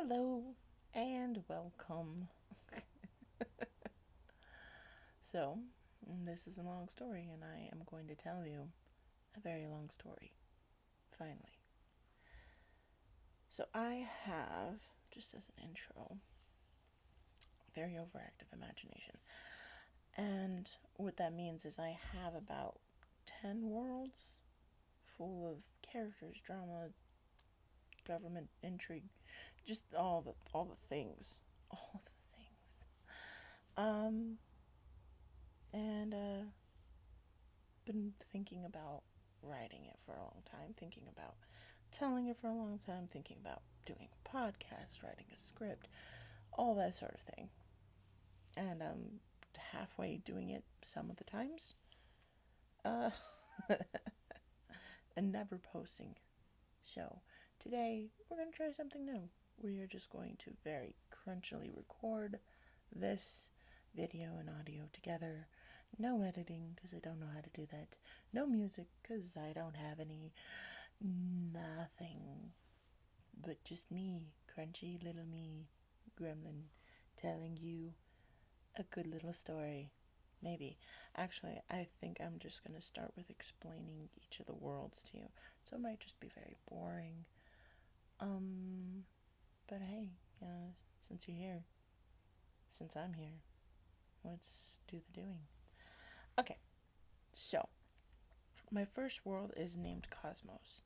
Hello and welcome. So, this is a long story, and I am going to tell you a very long story, finally. So, I have, just as an intro, a very overactive imagination. And what that means is I have about 10 worlds full of characters, drama, government intrigue, just all the things. All of the things. Um, and been thinking about writing it for a long time, thinking about telling it for a long time, thinking about doing a podcast, writing a script, all that sort of thing. And halfway doing it some of the times. Uh, and never posting. So today we're going to try something new. We are just going to very crunchily record this video and audio together. No editing, because I don't know how to do that. No music, because I don't have any. Nothing. But just me, crunchy little me, gremlin, telling you a good little story. Maybe. Actually, I think I'm just going to start with explaining each of the worlds to you. So it might just be very boring. But hey, since you're here, since I'm here, let's do the doing. Okay, so my first world is named Cosmos.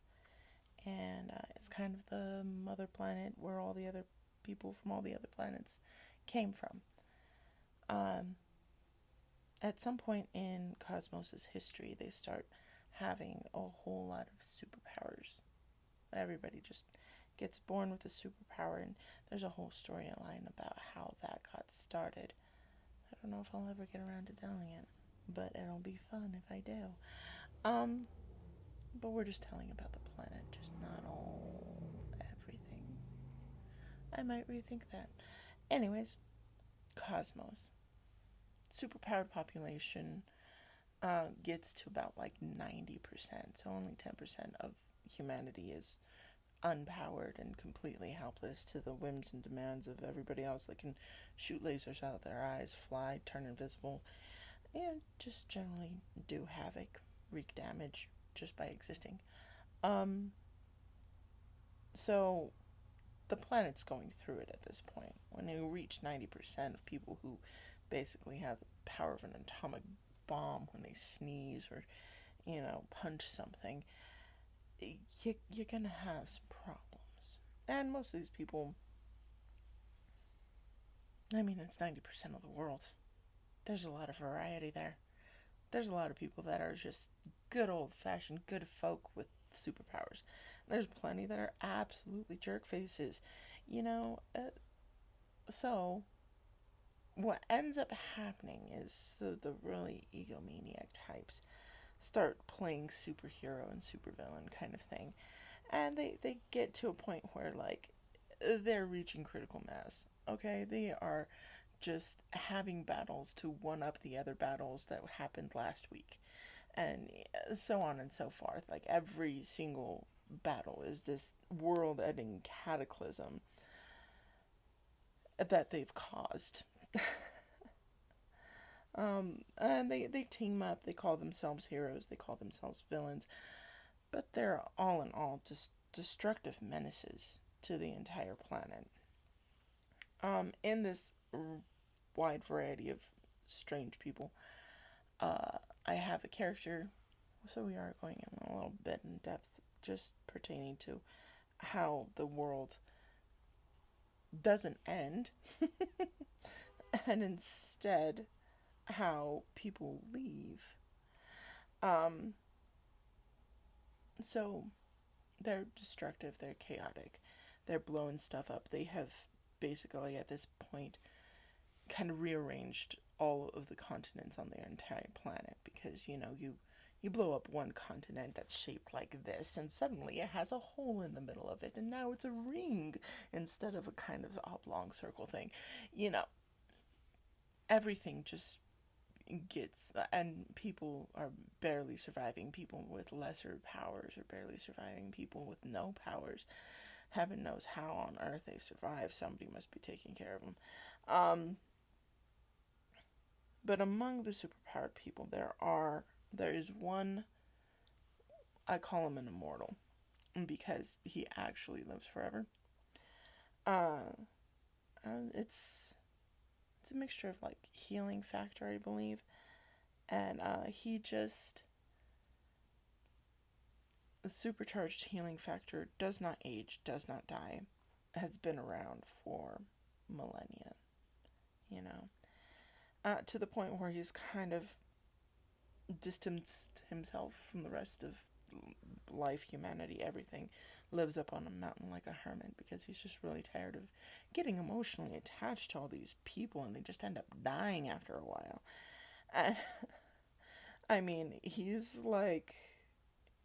And it's kind of the mother planet where all the other people from all the other planets came from. Um, at some point in Cosmos's history, they start having a whole lot of superpowers. Everybody just gets born with a superpower, and there's a whole storyline about how that got started. I don't know if I'll ever get around to telling it, but it'll be fun if I do. Um, but we're just telling about the planet, just not all everything. I might rethink that. Anyways, Cosmos. Superpowered population gets to about like 90%, so only 10% of humanity is unpowered and completely helpless to the whims and demands of everybody else that can shoot lasers out of their eyes, fly, turn invisible, and just generally do havoc, wreak damage just by existing. Um, so the planet's going through it at this point. When you reach 90% of people who basically have the power of an atomic bomb when they sneeze or, punch something, you're going to have some problems. And most of these people, I mean, it's 90% of the world. There's a lot of variety there. There's a lot of people that are just good old fashioned good folk with superpowers. There's plenty that are absolutely jerk faces. You know, so what ends up happening is the really egomaniac types start playing superhero and supervillain kind of thing. And they get to a point where, like, they're reaching critical mass. Okay? They are just having battles to one up the other battles that happened last week. And so on and so forth. Like, every single battle is this world ending cataclysm that they've caused. And they team up, they call themselves heroes, they call themselves villains, but they're all in all just destructive menaces to the entire planet. In this wide variety of strange people, I have a character, so we are going in a little bit in depth, just pertaining to how the world doesn't end, and instead how people leave. Um, so they're destructive, they're chaotic, they're blowing stuff up. They have basically at this point kind of rearranged all of the continents on their entire planet because you blow up one continent that's shaped like this and suddenly it has a hole in the middle of it and now it's a ring instead of a kind of oblong circle thing. You know, everything just gets, and people are barely surviving. People with lesser powers are barely surviving. People with no powers heaven knows how on earth they survive. Somebody must be taking care of them. Um, but among the superpowered people, there is one. I call him an immortal because he actually lives forever. Uh, it's a mixture of like healing factor, I believe, and he just the supercharged healing factor does not age, does not die, has been around for millennia. You know, to the point where he's kind of distanced himself from the rest of life, humanity, everything, lives up on a mountain like a hermit because he's just really tired of getting emotionally attached to all these people and they just end up dying after a while. And I mean, he's like,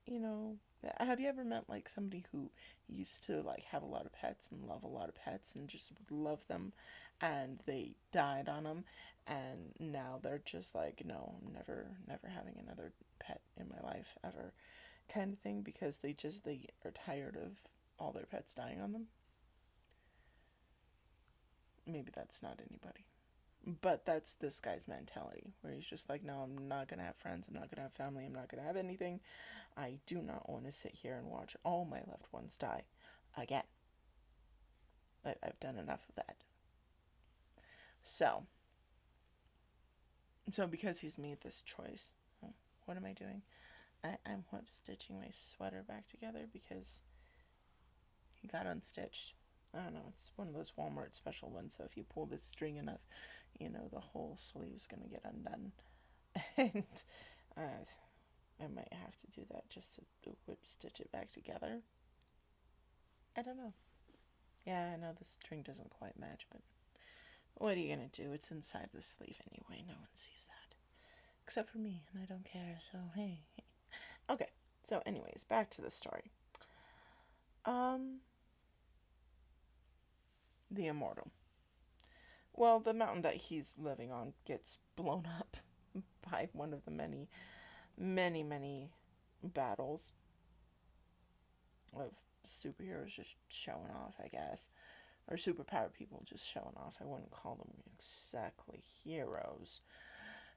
you know, have you ever met like somebody who used to like have a lot of pets and love a lot of pets and just love them and they died on them and now they're just like, no, I'm never having another pet in my life ever kind of thing because they are tired of all their pets dying on them. Maybe that's not anybody. But that's this guy's mentality, where he's just like, no, I'm not gonna have friends, I'm not gonna have family, I'm not gonna have anything. I do not want to sit here and watch all my loved ones die again. I've done enough of that. So, so because he's made this choice, what am I doing? I'm whip stitching my sweater back together because he got unstitched. I don't know, it's one of those Walmart special ones, so if you pull this string enough, you know, the whole sleeve's gonna get undone. And I might have to do that just to whip stitch it back together. I don't know. Yeah, I know the string doesn't quite match, but what are you gonna do? It's inside the sleeve anyway, no one sees that. Except for me, and I don't care, so hey. Okay, so anyways, back to the story. Um, the Immortal. Well, the mountain that he's living on gets blown up by one of the many battles of superheroes just showing off, I guess. Or superpowered people just showing off. I wouldn't call them exactly heroes.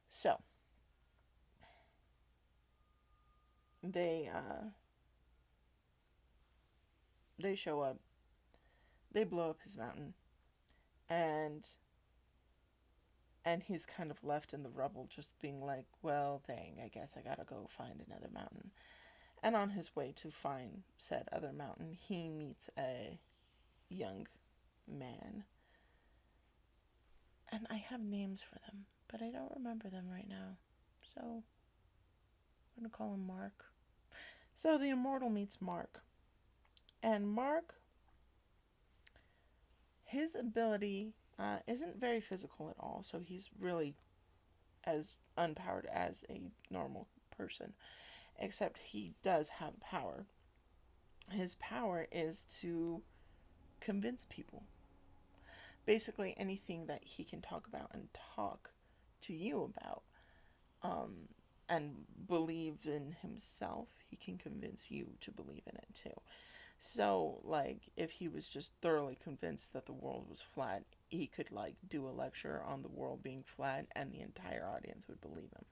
So, they they show up, they blow up his mountain, and he's kind of left in the rubble just being like, well, dang, I guess I gotta go find another mountain. And on his way to find said other mountain, he meets a young man. And I have names for them, but I don't remember them right now. So, I'm gonna call him Mark. So the Immortal meets Mark. And Mark, his ability isn't very physical at all, so he's really as unpowered as a normal person, except he does have power. His power is to convince people. Basically, anything that he can talk about and talk to you about and believe in himself, he can convince you to believe in it too. So, like, if he was just thoroughly convinced that the world was flat, he could, like, do a lecture on the world being flat and the entire audience would believe him.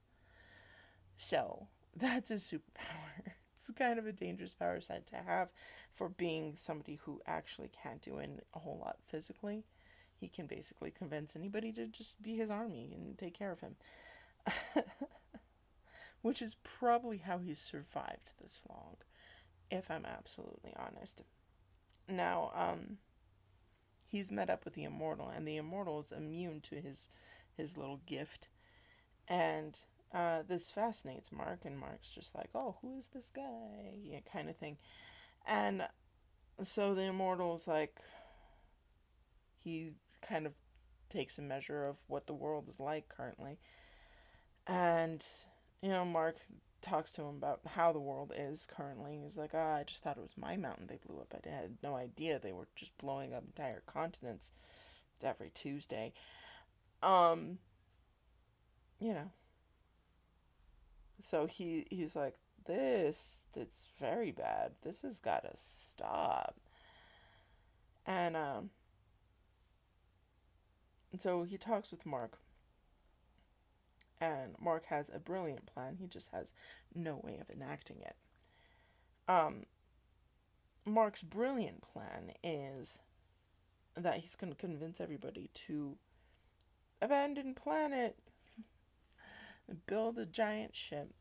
So, that's his superpower. It's kind of a dangerous power set to have for being somebody who actually can't do a whole lot physically. He can basically convince anybody to just be his army and take care of him. Which is probably how he's survived this long, if I'm absolutely honest. Now, he's met up with the Immortal, and the Immortal is immune to his little gift. And this fascinates Mark, and Mark's just like, oh, who is this guy? Yeah, kind of thing. And so the Immortal's like, he kind of takes a measure of what the world is like currently. And, you know, Mark talks to him about how the world is currently. He's like, I just thought it was my mountain they blew up. I had no idea they were just blowing up entire continents every Tuesday. Um, you know. So he's like, it's very bad. This has got to stop. And so he talks with Mark, and Mark has a brilliant plan. He just has no way of enacting it. Um, Mark's brilliant plan is that he's going to convince everybody to abandon planet, build a giant ship,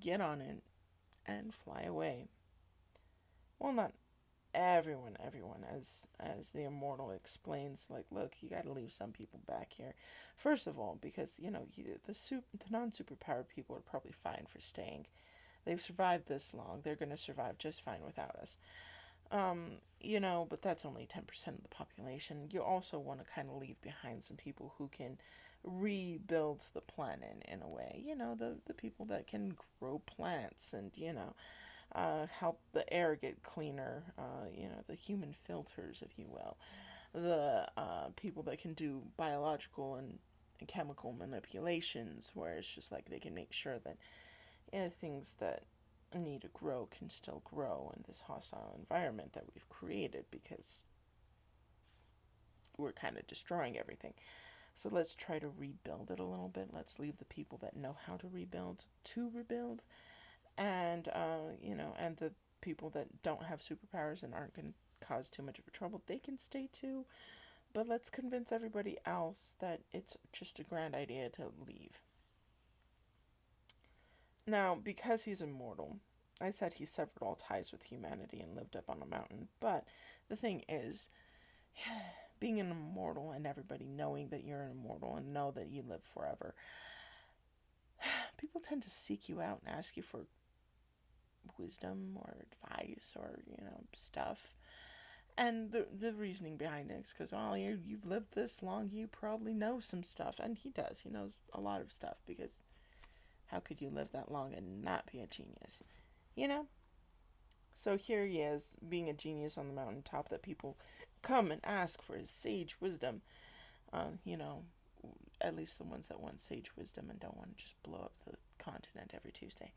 get on it, and fly away. Well, not everyone, as the immortal explains, like, look, you got to leave some people back here. First of all, because the non-superpowered people are probably fine for staying. They've survived this long. They're going to survive just fine without us. But that's only 10% of the population. You also want to kind of leave behind some people who can rebuild the planet in a way. The people that can grow plants and, help the air get cleaner, the human filters, if you will. The people that can do biological and chemical manipulations, where it's just like they can make sure that things that need to grow can still grow in this hostile environment that we've created, because we're kind of destroying everything. So let's try to rebuild it a little bit. Let's leave the people that know how to rebuild, and and the people that don't have superpowers and aren't going to cause too much of a trouble, they can stay too. But let's convince everybody else that it's just a grand idea to leave. Now, because he's immortal, I said he severed all ties with humanity and lived up on a mountain. But the thing is, being an immortal and everybody knowing that you're an immortal and know that you live forever, people tend to seek you out and ask you for wisdom or advice or, stuff. And the reasoning behind it is because, well, you've lived this long, you probably know some stuff. And he does. He knows a lot of stuff, because how could you live that long and not be a genius? So here he is, being a genius on the mountaintop, that people come and ask for his sage wisdom. At least the ones that want sage wisdom and don't want to just blow up the continent every Tuesday.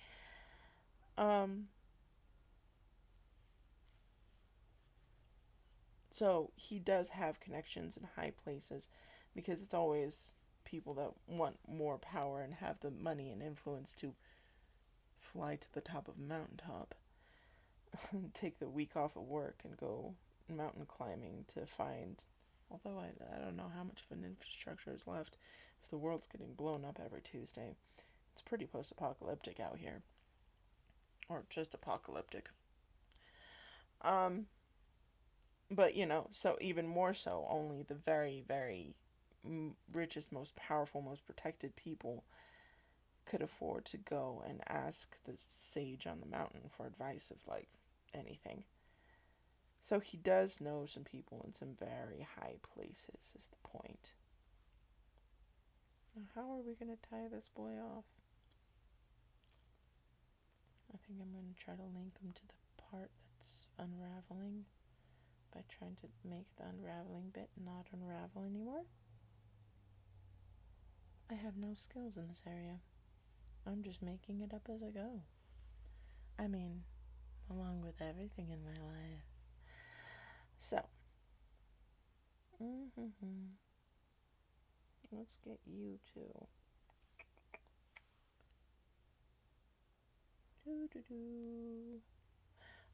So he does have connections in high places, because it's always people that want more power and have the money and influence to fly to the top of a mountaintop, take the week off of work and go mountain climbing to find, although I don't know how much of an infrastructure is left if the world's getting blown up every Tuesday. It's pretty post-apocalyptic out here, or just apocalyptic. But so even more so, only the very, very richest, most powerful, most protected people could afford to go and ask the sage on the mountain for advice of, like, anything. So he does know some people in some very high places, is the point. Now, how are we going to tie this boy off? I think I'm going to try to link him to the part that's unraveling by trying to make the unraveling bit not unravel anymore. I have no skills in this area. I'm just making it up as I go. I mean, along with everything in my life. So, let's get you to.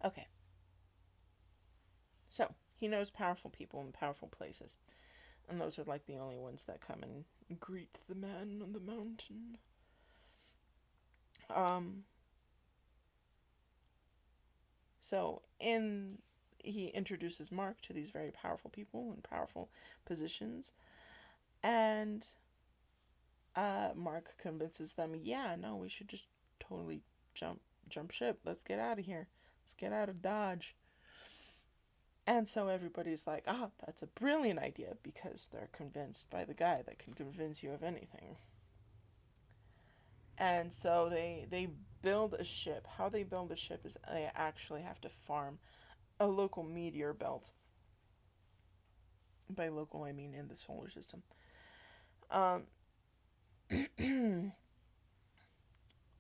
Okay. So, he knows powerful people in powerful places. And those are like the only ones that come and greet the man on the mountain. So he introduces Mark to these very powerful people in powerful positions, and Mark convinces them, yeah, no, we should just totally jump ship. Let's get out of here. Let's get out of Dodge. And so everybody's like, that's a brilliant idea, because they're convinced by the guy that can convince you of anything. And so they build a ship. How they build a ship is they actually have to farm a local meteor belt. By local, I mean in the solar system.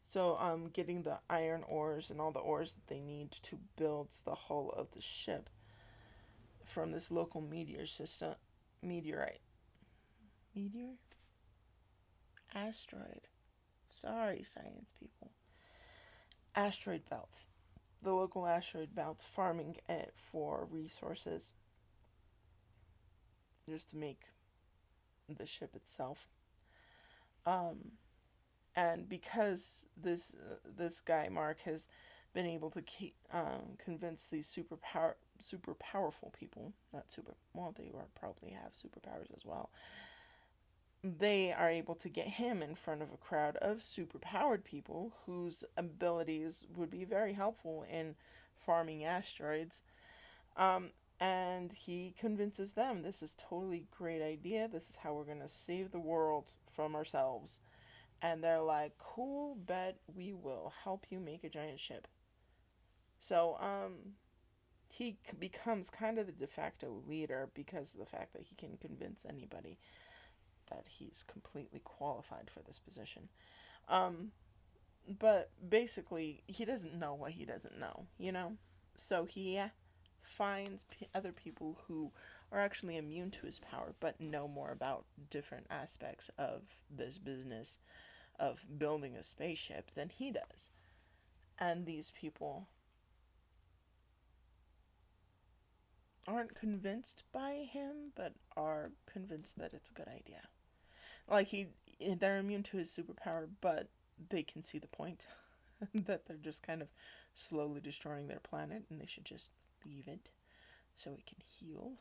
So getting the iron ores and all the ores that they need to build the hull of the ship from this local meteorite, meteor, asteroid. Sorry, science people. Asteroid belts. The local asteroid belts, farming it for resources, just to make the ship itself. Um, and because this guy Mark has been able to convince these super powerful people, not super well, they probably have superpowers as well. They are able to get him in front of a crowd of superpowered people whose abilities would be very helpful in farming asteroids. Um, and he convinces them this is totally great idea. This is how we're gonna save the world from ourselves. And they're like, "Cool, bet we will help you make a giant ship." So he becomes kind of the de facto leader because of the fact that he can convince anybody that he's completely qualified for this position. Um, but basically, he doesn't know what he doesn't know, you know? So he finds other people who are actually immune to his power but know more about different aspects of this business of building a spaceship than he does. And these people aren't convinced by him but are convinced that it's a good idea. Like they're immune to his superpower, but they can see the point that they're just kind of slowly destroying their planet and they should just leave it so it can heal.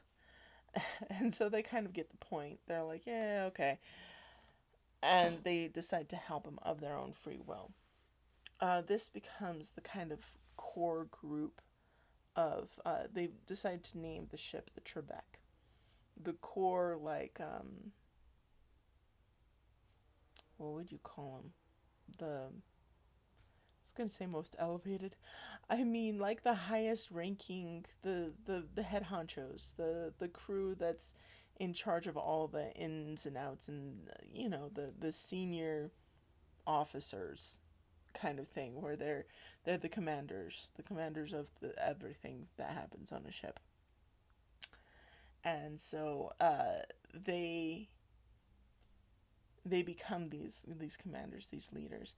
And so they kind of get the point. They're like, yeah, okay. And they decide to help him of their own free will. This becomes the kind of core group of, they decide to name the ship the Trebek. The core, like, what would you call them? I was gonna say most elevated. I mean, like the highest ranking, the head honchos, the crew that's in charge of all the ins and outs, and the senior officers, kind of thing, where they're the commanders of the everything that happens on a ship. And so they become these commanders, these leaders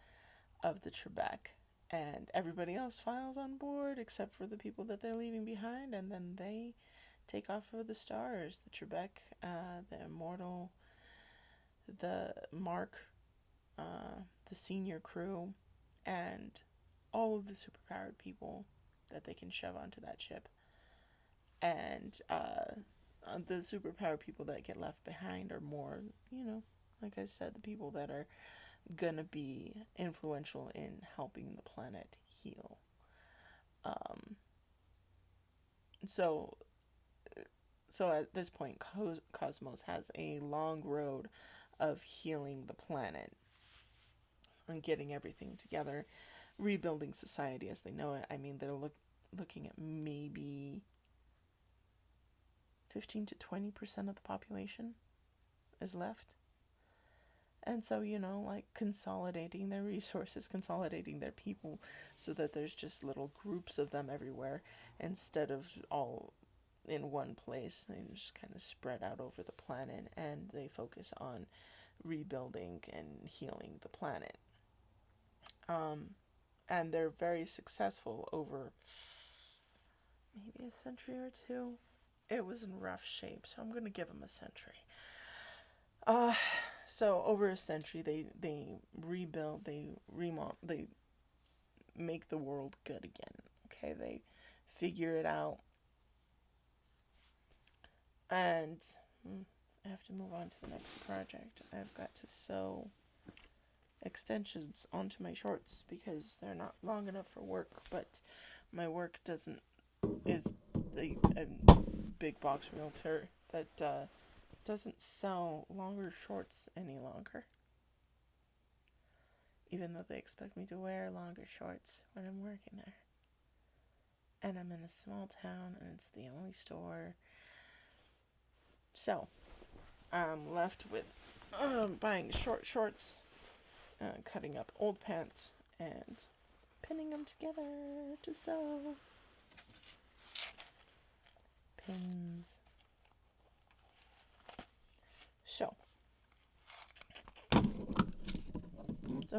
of the Trebek, and everybody else files on board except for the people that they're leaving behind, and then they take off for the stars. The Trebek, the Immortal, the Mark, the senior crew, and all of the superpowered people that they can shove onto that ship. And the superpowered people that get left behind are more, like I said, the people that are gonna be influential in helping the planet heal. Um, so, so at this point, Cosmos has a long road of healing the planet and getting everything together, rebuilding society as they know it. I mean, they're looking at maybe 15 to 20% of the population is left. And so, like consolidating their resources, consolidating their people so that there's just little groups of them everywhere instead of all in one place. They just kind of spread out over the planet and they focus on rebuilding and healing the planet. And they're very successful over maybe a century or two. It was in rough shape, so I'm going to give them a century. So over a century, they rebuild, they remodel, they make the world good again. Okay, they figure it out, and I have to move on to the next project. I've got to sew extensions onto my shorts because they're not long enough for work. But my work is a big box realtor that doesn't sell longer shorts any longer. Even though they expect me to wear longer shorts when I'm working there. And I'm in a small town and it's the only store. So, I'm left with buying short shorts, cutting up old pants, and pinning them together to sew. pins. So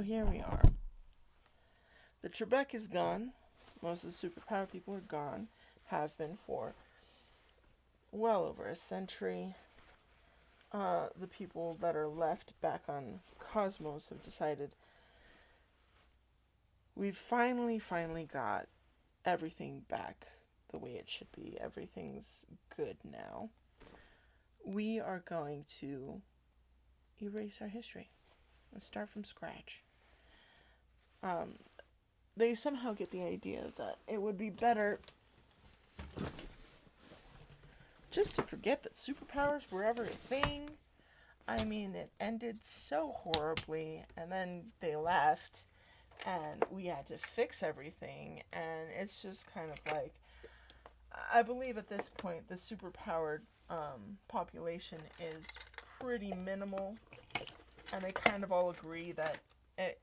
here we are. The Trebek is gone. Most of the superpower people are gone. Have been for well over a century. The people that are left back on Cosmos have decided we've finally got everything back the way it should be. Everything's good now. We are going to erase our history and start from scratch. They somehow get the idea that it would be better just to forget that superpowers were ever a thing. I mean, it ended so horribly, and then they left, and we had to fix everything, and it's just kind of like, I believe at this point, the superpowered population is pretty minimal, and they kind of all agree that it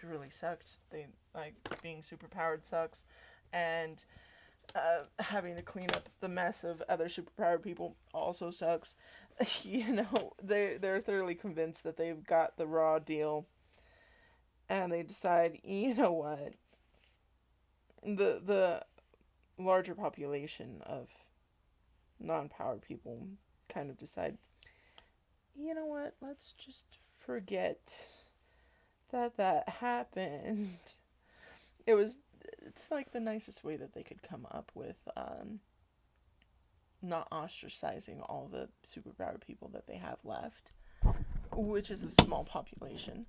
really sucked. They, like, being superpowered sucks, and having to clean up the mess of other superpowered people also sucks. They're thoroughly convinced that they've got the raw deal, and they decide, you know what, the larger population of non-powered people kind of decide, you know what, let's just forget that happened. It's like the nicest way that they could come up with, not ostracizing all the superpowered people that they have left, which is a small population.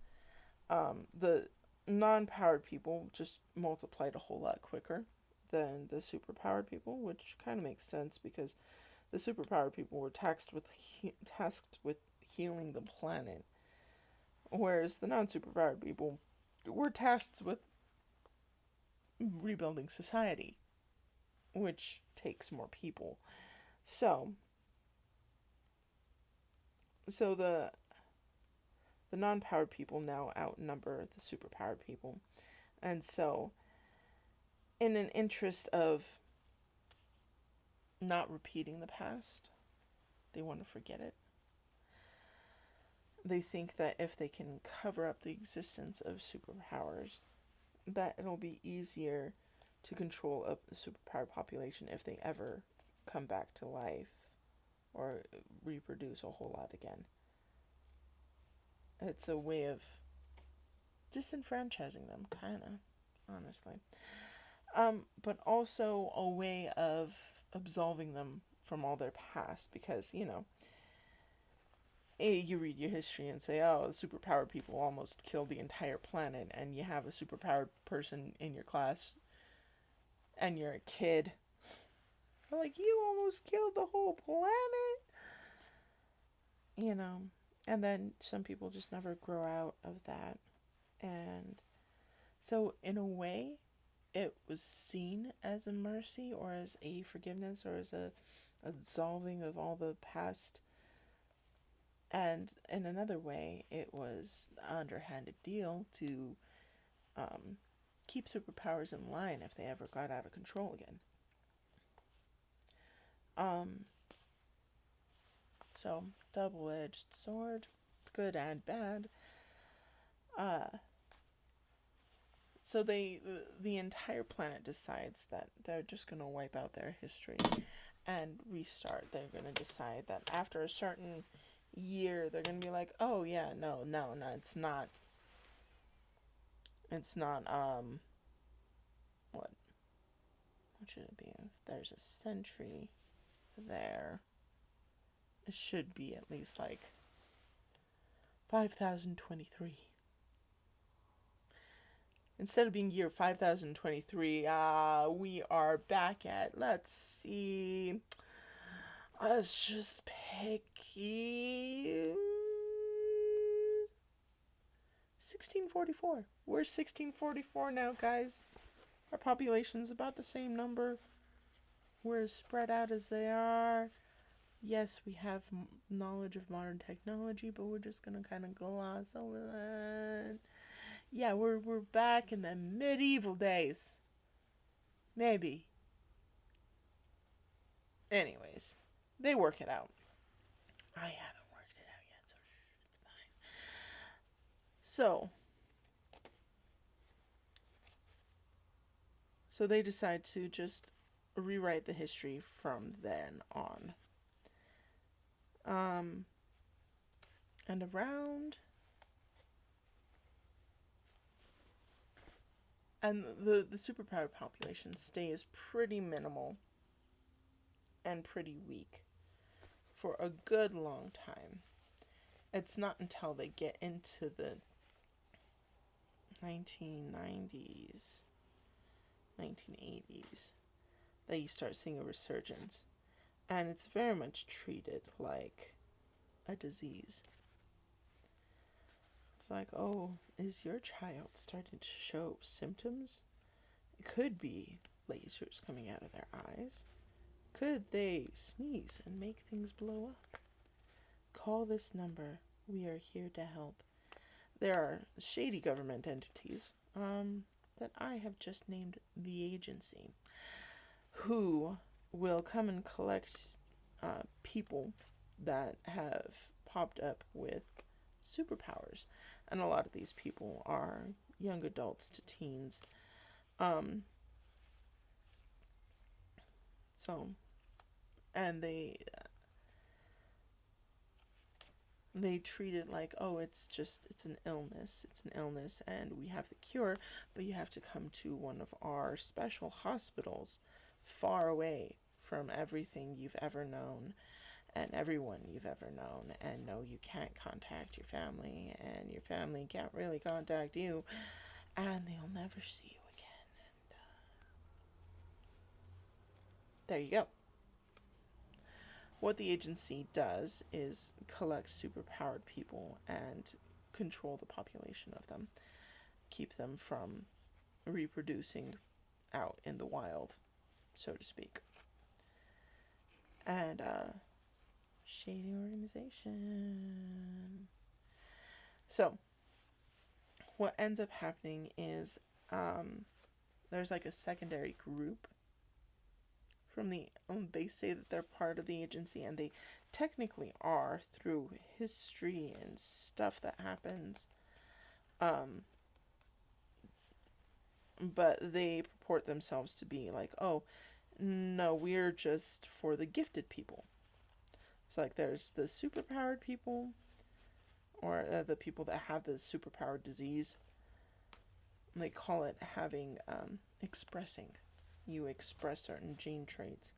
The non-powered people just multiplied a whole lot quicker than the superpowered people, which kind of makes sense because the superpowered people were tasked with healing the planet, whereas the non-superpowered people were tasked with rebuilding society, which takes more people. So the non-powered people now outnumber the superpowered people. And so, in an interest of not repeating the past, they want to forget it. They think that if they can cover up the existence of superpowers, that it'll be easier to control a superpowered population if they ever come back to life or reproduce a whole lot again. It's a way of disenfranchising them, kind of, honestly. But also a way of absolving them from all their past, because, you read your history and say, oh, the superpowered people almost killed the entire planet, and you have a superpowered person in your class, and you're a kid. They're like, you almost killed the whole planet? And then some people just never grow out of that. And so, in a way, it was seen as a mercy or as a forgiveness or as a absolving of all the past. And in another way, it was an underhanded deal to keep superpowers in line if they ever got out of control again. So, double-edged sword, good and bad. So the entire planet decides that they're just going to wipe out their history and restart. They're going to decide that after a certain year, they're going to be like, oh yeah, no, it's not, what should it be? If there's a century there, it should be at least like 5023. Instead of being year 5023, we are back at, let's see, let's just pick 1644. We're 1644 now, guys. Our population's about the same number. We're as spread out as they are. Yes, we have knowledge of modern technology, but we're just gonna kind of gloss over that. Yeah, we're back in the medieval days. Maybe. Anyways, they work it out. I haven't worked it out yet, so it's fine. So they decide to just rewrite the history from then on. And around and the superpowered population stays pretty minimal and pretty weak for a good long time. It's not until they get into the 1990s, 1980s that you start seeing a resurgence. And it's very much treated like a disease. It's like, oh, is your child starting to show symptoms? It could be lasers coming out of their eyes. Could they sneeze and make things blow up? Call this number. We are here to help. There are shady government entities that I have just named the agency, who will come and collect people that have popped up with superpowers. And a lot of these people are young adults to teens. And they treat it like, oh, it's an illness, and we have the cure, but you have to come to one of our special hospitals far away from everything you've ever known and everyone you've ever known, and no, you can't contact your family, and your family can't really contact you, and they'll never see you again. And there you go. What the agency does is collect superpowered people and control the population of them, keep them from reproducing out in the wild, so to speak. And shady organization. So what ends up happening is there's like a secondary group from they say that they're part of the agency, and they technically are through history and stuff that happens, but they purport themselves to be like, oh no, we're just for the gifted people. It's like there's the superpowered people, or the people that have the superpowered disease. They call it having expressing. You express certain gene traits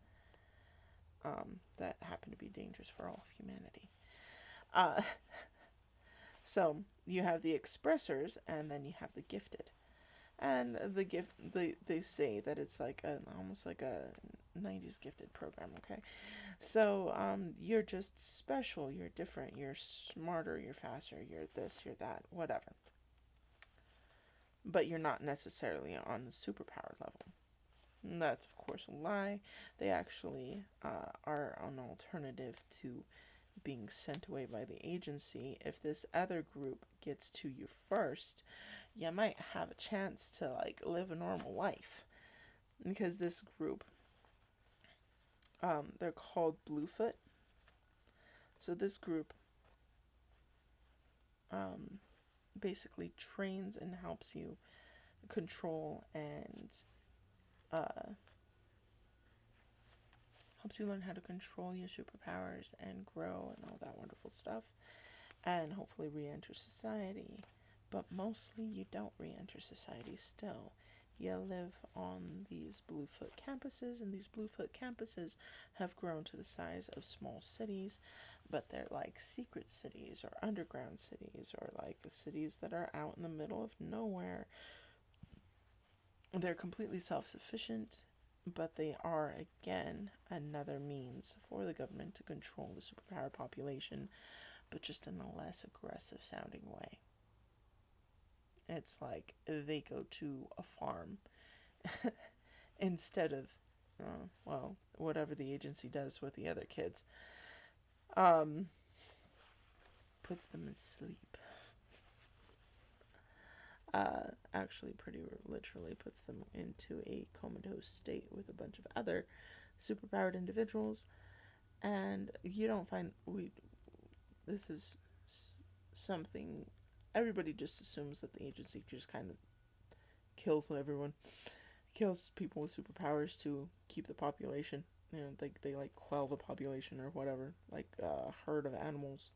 that happen to be dangerous for all of humanity. So you have the expressors, and then you have the gifted. And the gift, they say that it's like almost like a 90s gifted program, okay? So you're just special, you're different, you're smarter, you're faster, you're this, you're that, whatever. But you're not necessarily on the superpowered level. And that's, of course, a lie. They actually are an alternative to being sent away by the agency. If this other group gets to you first, you might have a chance to like live a normal life. Because this group, they're called Bluefoot. So this group basically trains and helps you control and helps you learn how to control your superpowers and grow and all that wonderful stuff, and hopefully re-enter society. But mostly you don't re-enter society still. You live on these Bluefoot campuses, and these Bluefoot campuses have grown to the size of small cities, but they're like secret cities or underground cities, or like cities that are out in the middle of nowhere. They're completely self-sufficient, but they are, again, another means for the government to control the superpowered population, but just in a less aggressive sounding way. It's like they go to a farm instead of, whatever the agency does with the other kids. Puts them to sleep. Actually pretty literally puts them into a comatose state with a bunch of other superpowered individuals, and you don't find this is something everybody just assumes that the agency just kind of kills everyone, kills people with superpowers to keep the population. They like quell the population or whatever, like a herd of animals.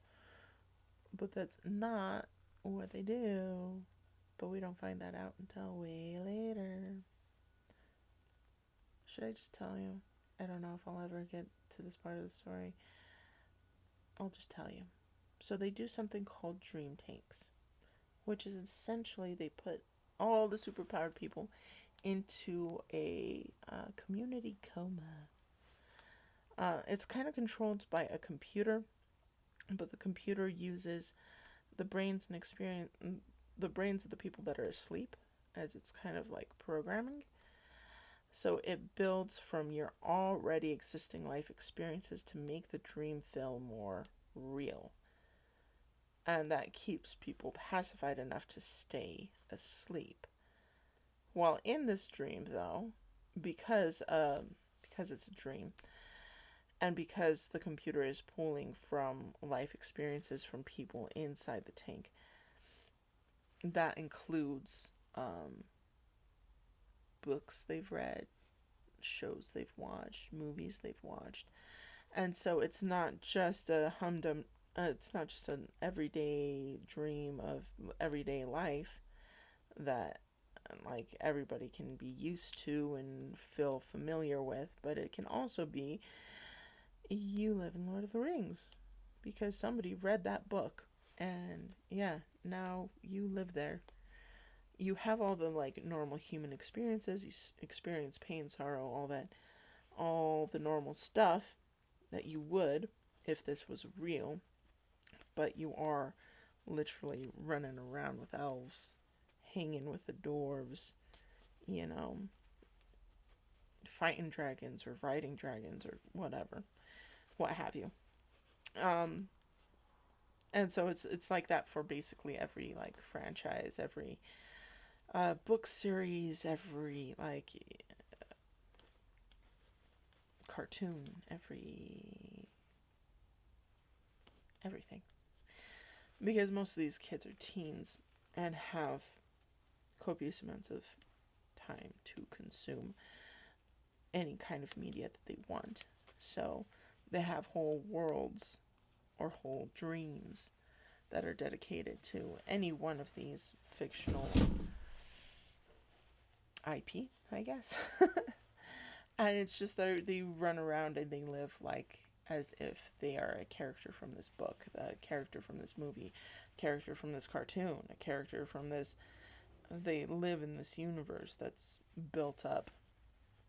But that's not what they do. But we don't find that out until way later. Should I just tell you? I don't know if I'll ever get to this part of the story. I'll just tell you. So they do something called dream tanks, which is essentially they put all the superpowered people into a community coma. It's kind of controlled by a computer, but the computer uses the brains and experience the brains of the people that are asleep as its kind of like programming. So it builds from your already existing life experiences to make the dream feel more real. And that keeps people pacified enough to stay asleep. While in this dream, though, because it's a dream, and because the computer is pulling from life experiences from people inside the tank, that includes books they've read, shows they've watched, movies they've watched. And so it's not just a humdum, it's not just an everyday dream of everyday life that like everybody can be used to and feel familiar with, but it can also be you live in Lord of the Rings because somebody read that book and yeah, now you live there. You have all the like normal human experiences, you experience pain, sorrow, all the normal stuff that you would if this was real, but you are literally running around with elves, hanging with the dwarves, you know, fighting dragons or riding dragons or whatever, what have you. And so it's like that for basically every like franchise, every book series, every like cartoon, everything. Because most of these kids are teens and have copious amounts of time to consume any kind of media that they want. So they have whole worlds or whole dreams that are dedicated to any one of these fictional IP, I guess. And it's just that they run around and they live like as if they are a character from this book, a character from this movie, a character from this cartoon, a character from this. They live in this universe that's built up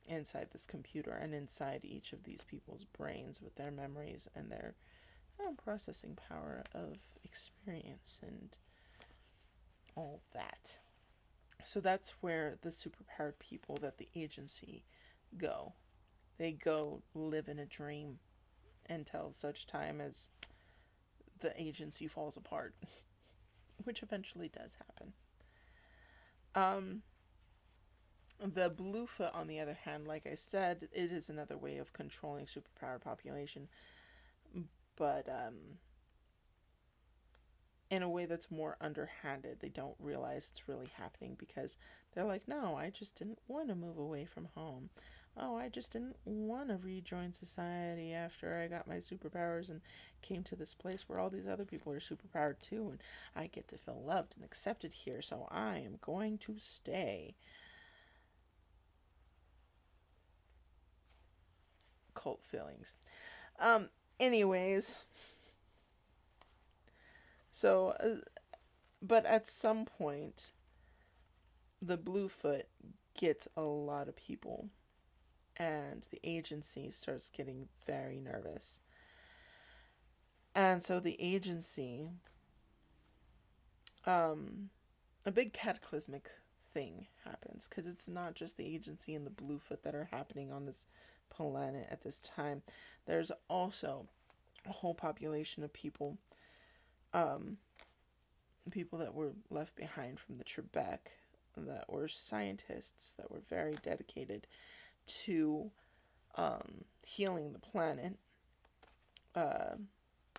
inside this computer and inside each of these people's brains with their memories and their processing power of experience and all that. So that's where the superpowered people that the agency go. They go live in a dream until such time as the agency falls apart, which eventually does happen. The Bluefoot, on the other hand, like I said, it is another way of controlling superpowered population, but in a way that's more underhanded. They don't realize it's really happening because they're like, no, I just didn't want to move away from home. Oh, I just didn't want to rejoin society after I got my superpowers and came to this place where all these other people are superpowered too, and I get to feel loved and accepted here, so I am going to stay. Cult feelings. Anyways, so, but at some point, the Bluefoot gets a lot of people, and the agency starts getting very nervous. And so the agency, a big cataclysmic thing happens, because it's not just the agency and the Bluefoot that are happening on this planet at this time. There's also a whole population of people, people that were left behind from the Trebek, that were scientists that were very dedicated to healing the planet. Uh,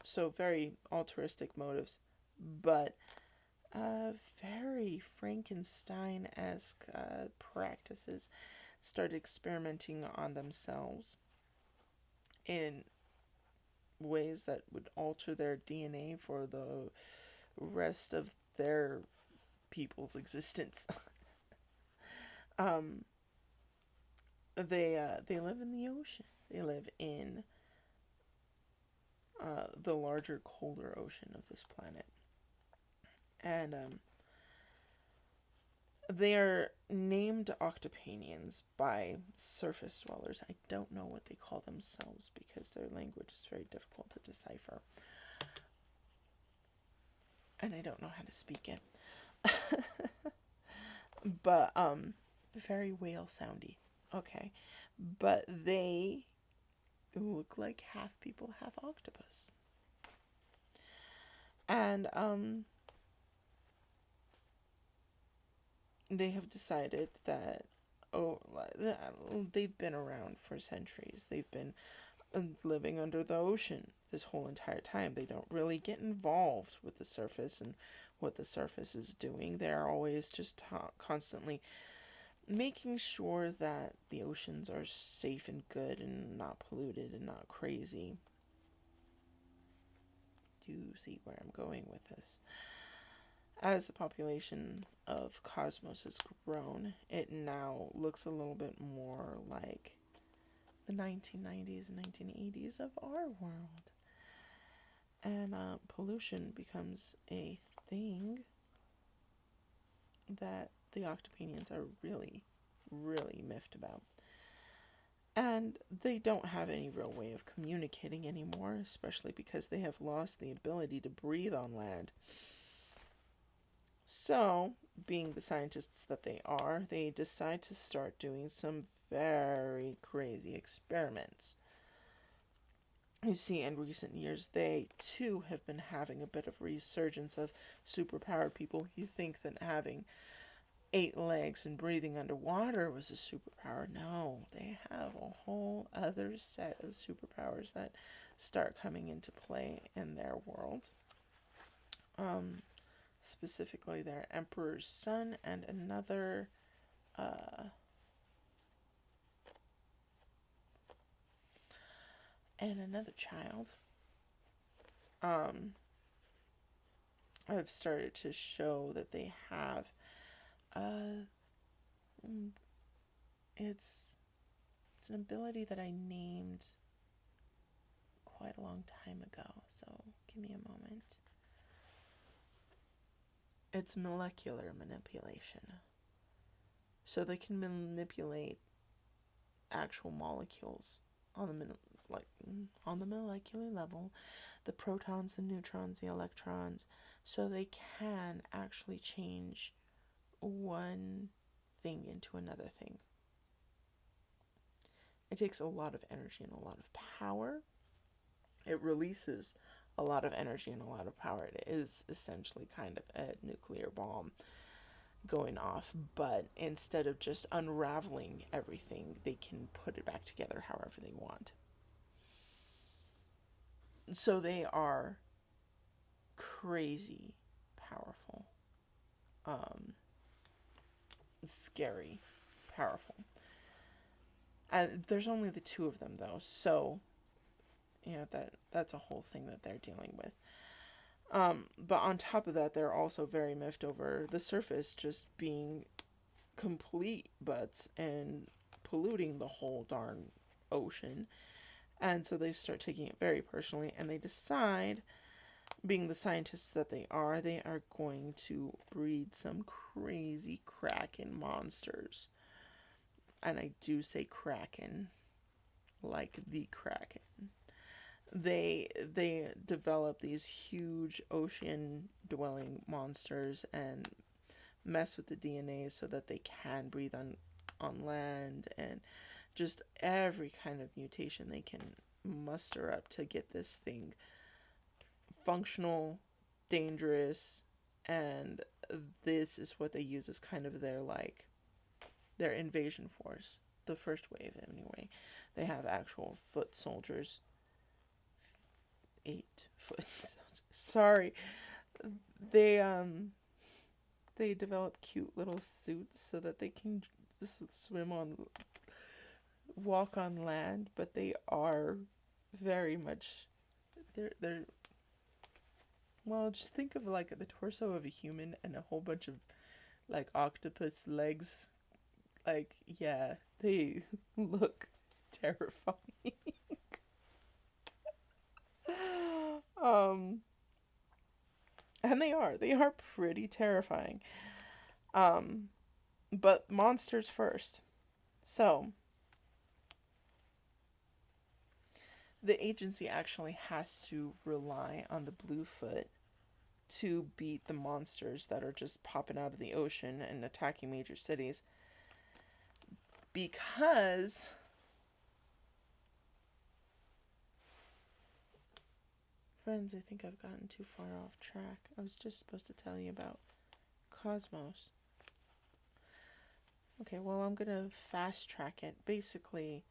so very altruistic motives, but very Frankenstein-esque practices. Started experimenting on themselves in ways that would alter their DNA for the rest of their people's existence. um, they live in the ocean. They live in the larger, colder ocean of this planet, and they are named Octopanians by surface dwellers. I don't know what they call themselves because their language is very difficult to decipher, and I don't know how to speak it. But very whale soundy. Okay, but they look like half people, half octopus, and they have decided that, oh, they've been around for centuries. They've been living under the ocean this whole entire time. They don't really get involved with the surface and what the surface is doing. They're always just constantly making sure that the oceans are safe and good and not polluted and not crazy. Do you see where I'm going with this? As the population of Cosmos has grown, it now looks a little bit more like the 1990s and 1980s of our world. And pollution becomes a thing that the Octopanians are really, really miffed about. And they don't have any real way of communicating anymore, especially because they have lost the ability to breathe on land. So, being the scientists that they are, they decide to start doing some very crazy experiments. You see, in recent years, they too have been having a bit of resurgence of superpowered people. You think that having 8 legs and breathing underwater was a superpower. No, they have a whole other set of superpowers that start coming into play in their world. Specifically, their emperor's son and another child have started to show that they have it's an ability that I named quite a long time ago, so give me a moment. It's molecular manipulation. So they can manipulate actual molecules on the molecular level, the protons, the neutrons, the electrons, so they can actually change one thing into another thing. It takes a lot of energy and a lot of power. It releases a lot of energy and a lot of power. It is essentially kind of a nuclear bomb going off, but instead of just unraveling everything, they can put it back together however they want. So they are crazy powerful. Scary powerful. There's only the 2 of them though, so that's a whole thing that they're dealing with. But on top of that, they're also very miffed over the surface just being complete butts and polluting the whole darn ocean. And so they start taking it very personally, and they decide, being the scientists that they are going to breed some crazy kraken monsters. And I do say kraken, like the kraken. They develop these huge ocean-dwelling monsters and mess with the DNA so that they can breathe on land, and just every kind of mutation they can muster up to get this thing functional, dangerous, and this is what they use as kind of their invasion force. The first wave, anyway. They have actual foot soldiers. 8 foot soldiers. Sorry. They they develop cute little suits so that they can just walk on land, but they are very much they're well, just think of like the torso of a human and a whole bunch of like octopus legs. Like, yeah, they look terrifying. um and they are pretty terrifying. Um but monsters first. So, the agency actually has to rely on the Bluefoot to beat the monsters that are just popping out of the ocean and attacking major cities. Because friends, I think I've gotten too far off track. I was just supposed to tell you about Cosmos. Okay, well, I'm gonna fast track it. Basically,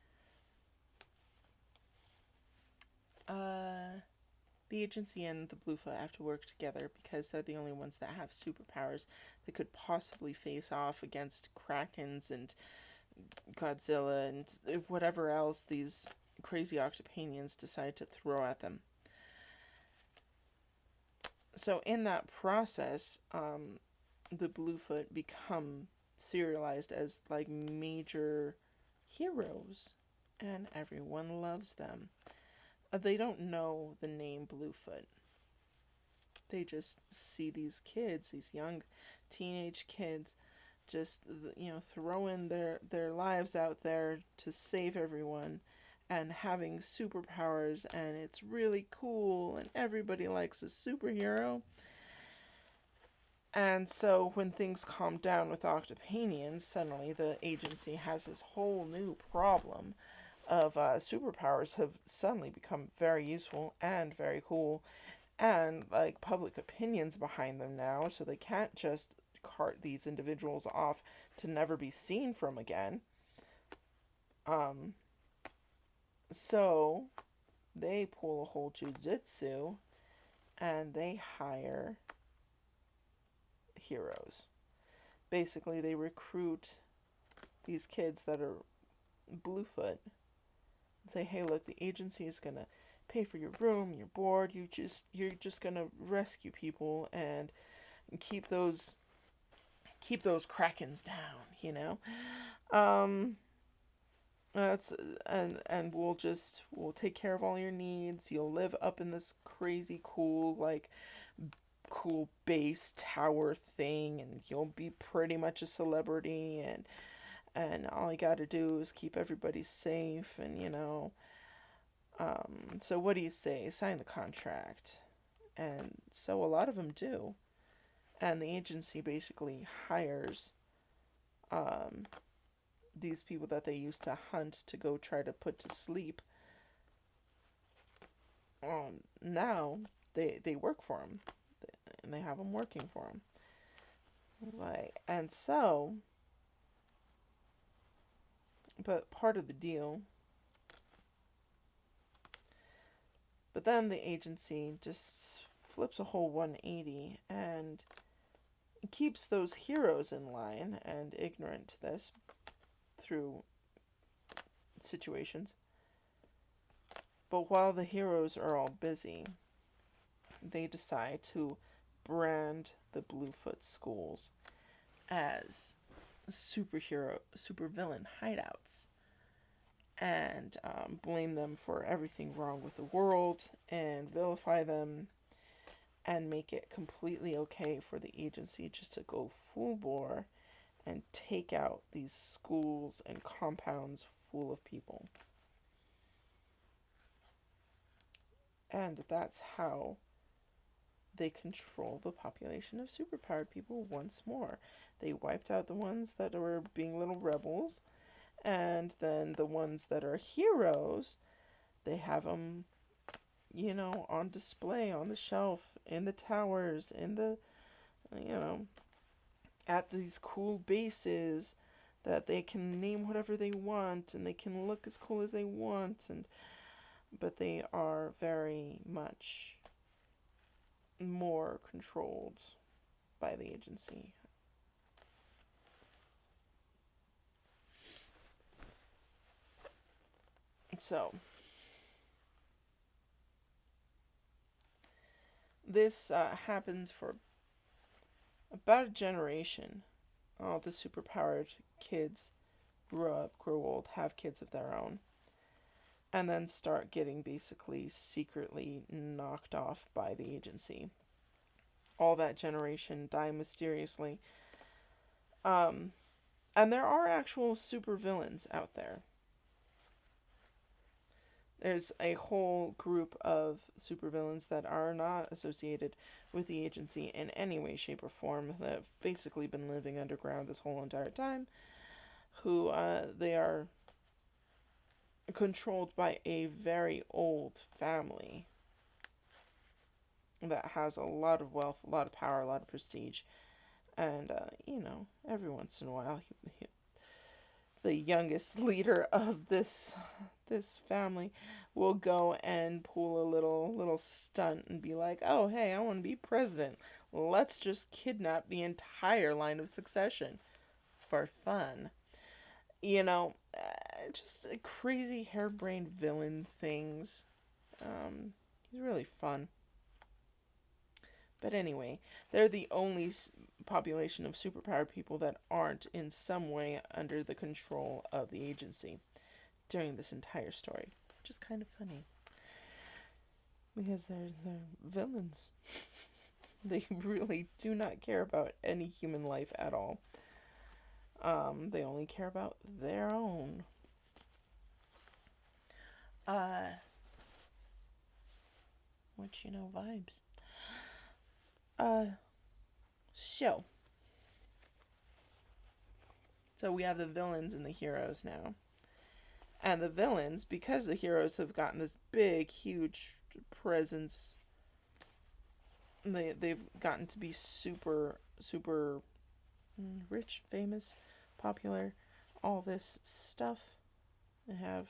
the agency and the Bluefoot have to work together because they're the only ones that have superpowers that could possibly face off against Krakens and Godzilla and whatever else these crazy Octopanians decide to throw at them. So in that process, the Bluefoot become serialized as like major heroes, and everyone loves them. They don't know the name Bluefoot. They just see these kids, these young teenage kids, just throwing their lives out there to save everyone and having superpowers, and it's really cool and everybody likes a superhero. And so when things calm down with Octopanians, suddenly the agency has this whole new problem of superpowers have suddenly become very useful and very cool, and like public opinions behind them now, so they can't just cart these individuals off to never be seen from again. So they pull a whole jujitsu and they hire heroes. Basically, they recruit these kids that are Bluefoot and say, "Hey, look, the agency is gonna pay for your room, your board. You're just gonna rescue people and keep those Krakens down, you know." That's and we'll take care of all your needs. You'll live up in this crazy cool base tower thing, and you'll be pretty much a celebrity, and all you got to do is keep everybody safe, and so what do you say? Sign the contract. And so a lot of them do. And the agency basically hires these people that they used to hunt to go try to put to sleep. Now they work for them, and they have them working for them. And so, but part of the deal. But then the agency just flips a whole 180 and keeps those heroes in line and ignorant to this through situations. But while the heroes are all busy, they decide to brand the Bluefoot schools as supervillain hideouts, and blame them for everything wrong with the world and vilify them and make it completely okay for the agency just to go full bore and take out these schools and compounds full of people. And that's how they control the population of superpowered people once more. They wiped out the ones that were being little rebels, and then the ones that are heroes, they have them, on display on the shelf, in the towers, in the, at these cool bases that they can name whatever they want and they can look as cool as they want, and but they are very much more controlled by the agency. So this happens for about a generation. All the superpowered kids grow up, grow old, have kids of their own, and then start getting basically secretly knocked off by the agency. All that generation die mysteriously. Um, and there are actual supervillains out there. There's a whole group of supervillains that are not associated with the agency in any way, shape, or form, that have basically been living underground this whole entire time, who they are controlled by a very old family that has a lot of wealth, a lot of power, a lot of prestige, and every once in a while, the youngest leader of this family will go and pull a little stunt and be like, "Oh, hey, I want to be president. Let's just kidnap the entire line of succession for fun." Just crazy harebrained villain things. He's really fun. But anyway, they're the only population of superpowered people that aren't in some way under the control of the agency during this entire story, which is kind of funny because they're villains. They really do not care about any human life at all. They only care about their own. Which vibes. So we have the villains and the heroes now. And the villains, because the heroes have gotten this big, huge presence, they've gotten to be super, super rich, famous, popular, all this stuff. They have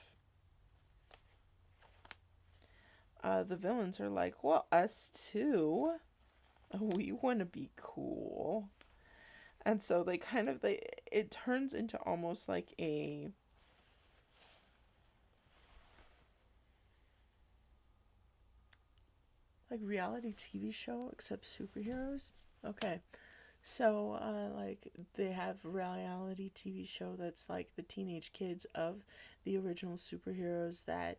the villains are like, well, us too. We want to be cool. And so it turns into almost like a reality TV show except superheroes. Okay. So they have a reality TV show that's like the teenage kids of the original superheroes that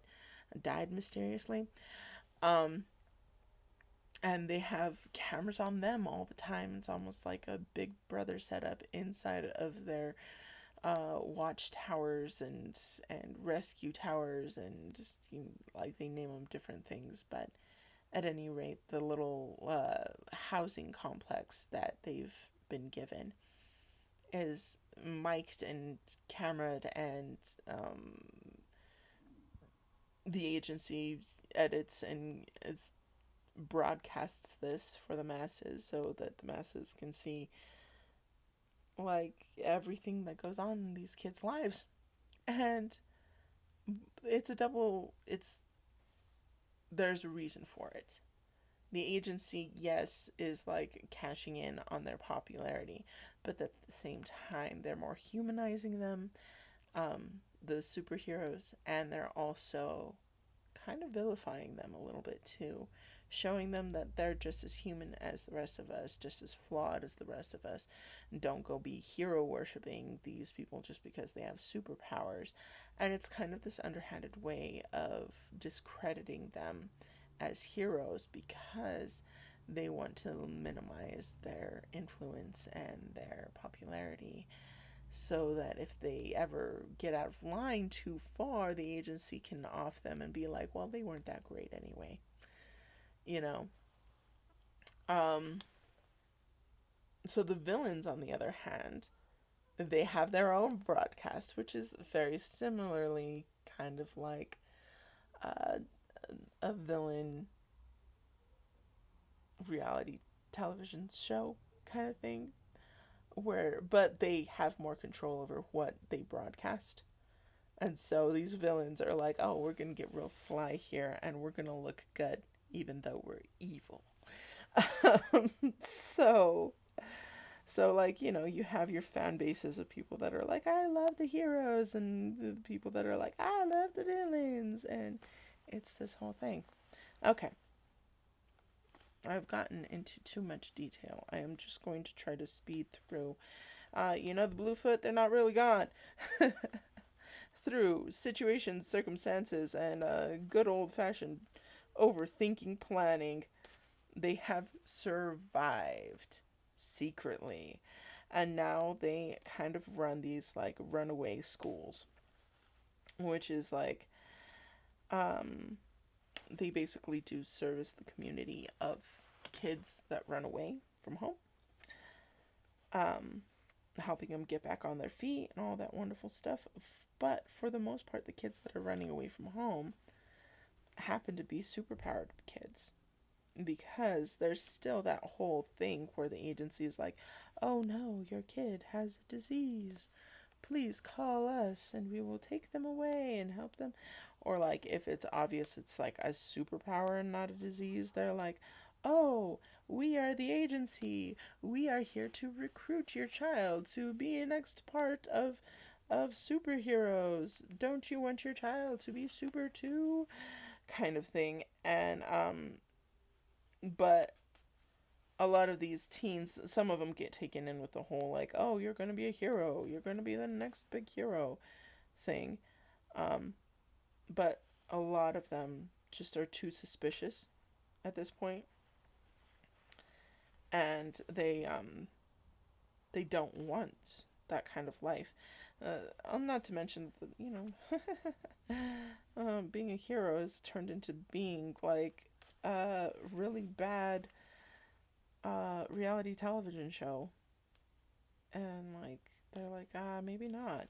died mysteriously. And they have cameras on them all the time. It's almost like a Big Brother setup inside of their watchtowers and rescue towers, and just, they name them different things. But at any rate, the little housing complex that they've been given is mic'd and camera'd, and the agency edits and broadcasts this for the masses so that the masses can see everything that goes on in these kids' lives. And there's a reason for it. The agency, yes, is cashing in on their popularity, but at the same time they're more humanizing them, the superheroes, and they're also kind of vilifying them a little bit too, showing them that they're just as human as the rest of us, just as flawed as the rest of us. Don't go be hero worshipping these people just because they have superpowers. And it's kind of this underhanded way of discrediting them as heroes because they want to minimize their influence and their popularity, so that if they ever get out of line too far, the agency can off them and be like, well, they weren't that great anyway. So the villains, on the other hand, they have their own broadcast, which is very similarly kind of like a villain reality television show kind of thing, but they have more control over what they broadcast. And so these villains are like, oh, we're going to get real sly here and we're going to look good even though we're evil. so like, you have your fan bases of people that are like, I love the heroes, and the people that are like, I love the villains, and it's this whole thing. Okay. I've gotten into too much detail. I am just going to try to speed through. The Bluefoot, they're not really gone. Through situations, circumstances, and good old fashioned overthinking planning, they have survived secretly. And now they kind of run these like runaway schools, which is like, they basically do service the community of kids that run away from home, helping them get back on their feet and all that wonderful stuff. But for the most part, the kids that are running away from home happen to be superpowered kids, because there's still that whole thing where the agency is like, oh no, your kid has a disease. Please call us and we will take them away and help them. Or like if it's obvious it's like a superpower and not a disease, they're like, oh, we are the agency. We are here to recruit your child to be a next part of superheroes. Don't you want your child to be super too? Kind of thing. And but a lot of these teens, some of them get taken in with the whole like, oh, you're going to be a hero, you're going to be the next big hero thing. But a lot of them just are too suspicious at this point, and they don't want that kind of life. Not to mention that, being a hero has turned into being like a really bad reality television show. And like, they're like, maybe not.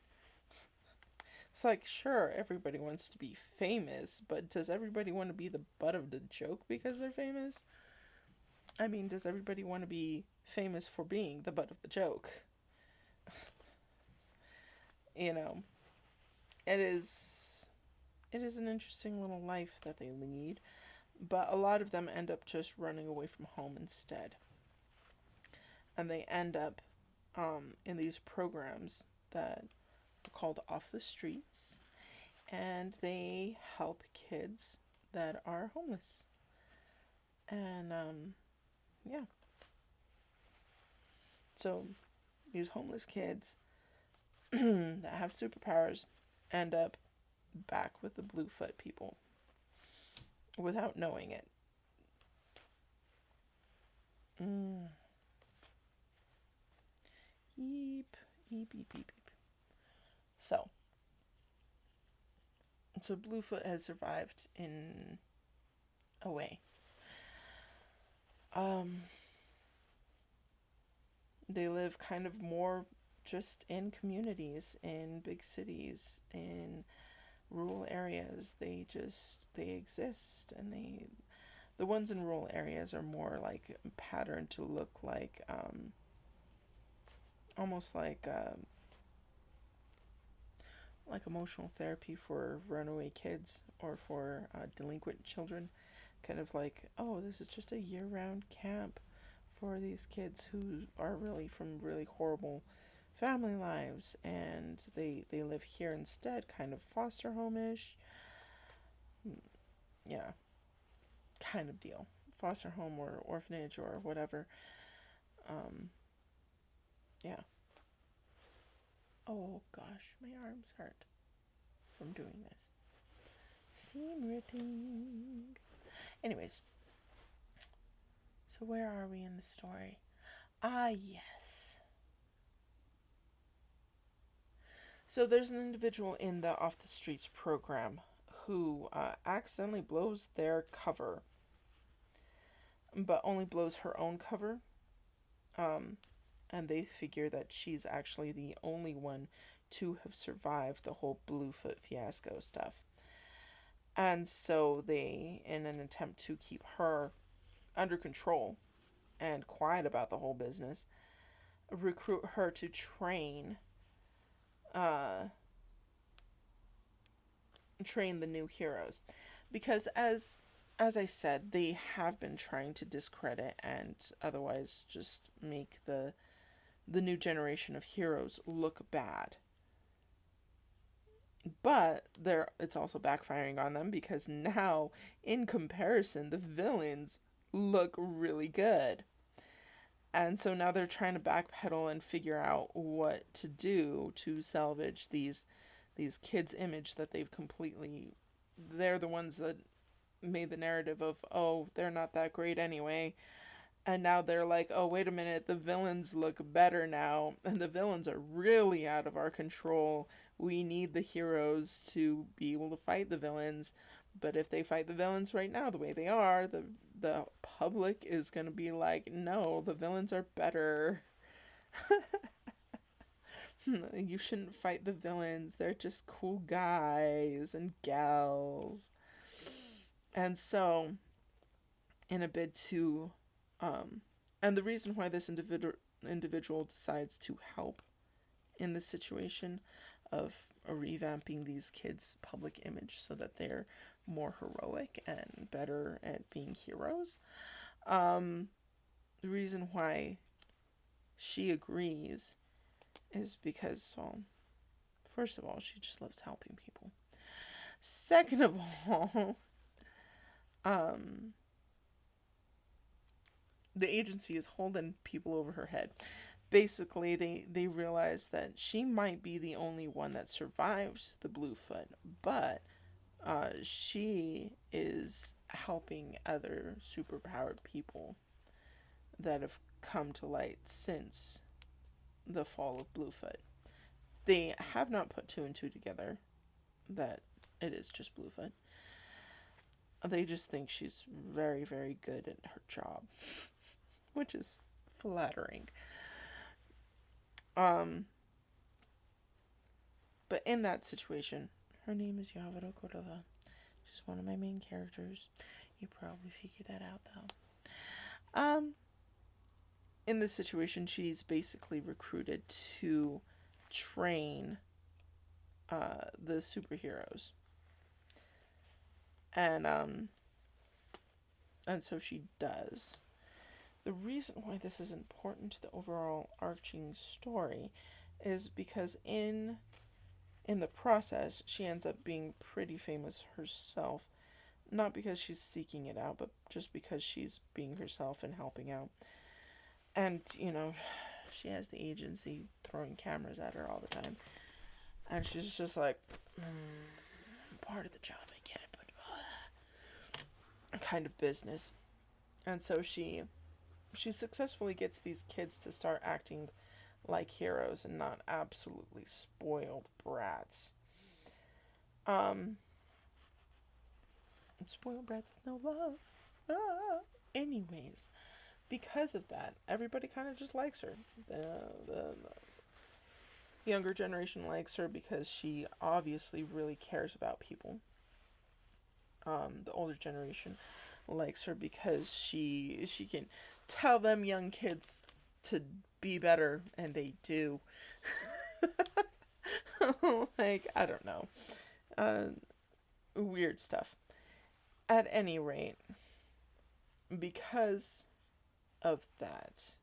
It's like, sure, everybody wants to be famous, but does everybody want to be the butt of the joke because they're famous? I mean, does everybody want to be famous for being the butt of the joke? you know, it is an interesting little life that they lead, but a lot of them end up just running away from home instead. And they end up in these programs that are called Off the Streets, and they help kids that are homeless. And yeah. So these homeless kids that have superpowers end up back with the Bluefoot people without knowing it. Yeep, yeep, yeep, yeep, yeep. So Bluefoot has survived in a way. They live kind of more just in communities, in big cities, in rural areas. They exist, and the ones in rural areas are more like patterned to look like almost like emotional therapy for runaway kids or for delinquent children. Kind of like, oh, this is just a year-round camp for these kids who are really from really horrible family lives, and they live here instead, kind of foster home-ish. Yeah, kind of deal. Foster home or orphanage or whatever. Yeah. Oh gosh, my arms hurt from doing this. Seam ripping. Anyways, so where are we in the story? Yes. So there's an individual in the Off the Streets program who accidentally blows their cover, but only blows her own cover. And they figure that she's actually the only one to have survived the whole Bluefoot fiasco stuff. And so they, in an attempt to keep her under control and quiet about the whole business, recruit her to uh, train the new heroes, because as I said, they have been trying to discredit and otherwise just make the new generation of heroes look bad. But it's also backfiring on them, because now, in comparison, the villains look really good. And so now they're trying to backpedal and figure out what to do to salvage these kids' image that they've completely, they're the ones that made the narrative of, oh, they're not that great anyway. And now they're like, oh, wait a minute, the villains look better now, and the villains are really out of our control. We need the heroes to be able to fight the villains. But if they fight the villains right now the way they are, the public is going to be like, no, the villains are better. You shouldn't fight the villains. They're just cool guys and gals. And so, in a bid to, and the reason why this individual decides to help in this situation of revamping these kids' public image so that they're more heroic and better at being heroes. The reason why she agrees is because, well, first of all, she just loves helping people. Second of all, the agency is holding people over her head. Basically, they realize that she might be the only one that survives the Bluefoot, but she is helping other superpowered people that have come to light since the fall of Bluefoot. They have not put two and two together that it is just Bluefoot. They just think she's very, very good at her job, which is flattering. But in that situation, her name is Yavaro Cordova. She's one of my main characters. You probably figured that out, though. In this situation, she's basically recruited to train the superheroes. And so she does. The reason why this is important to the overall arching story is because in the process, she ends up being pretty famous herself. Not because she's seeking it out, but just because she's being herself and helping out. And, she has the agency throwing cameras at her all the time. And she's just like, part of the job, I get it, but kind of business. And so she successfully gets these kids to start acting like heroes and not absolutely spoiled brats. Spoiled brats with no love. Anyways, because of that, everybody kind of just likes her. The younger generation likes her because she obviously really cares about people. The older generation likes her because she can tell them young kids to be better, and they do. Like, I don't know. Weird stuff. At any rate, because of that,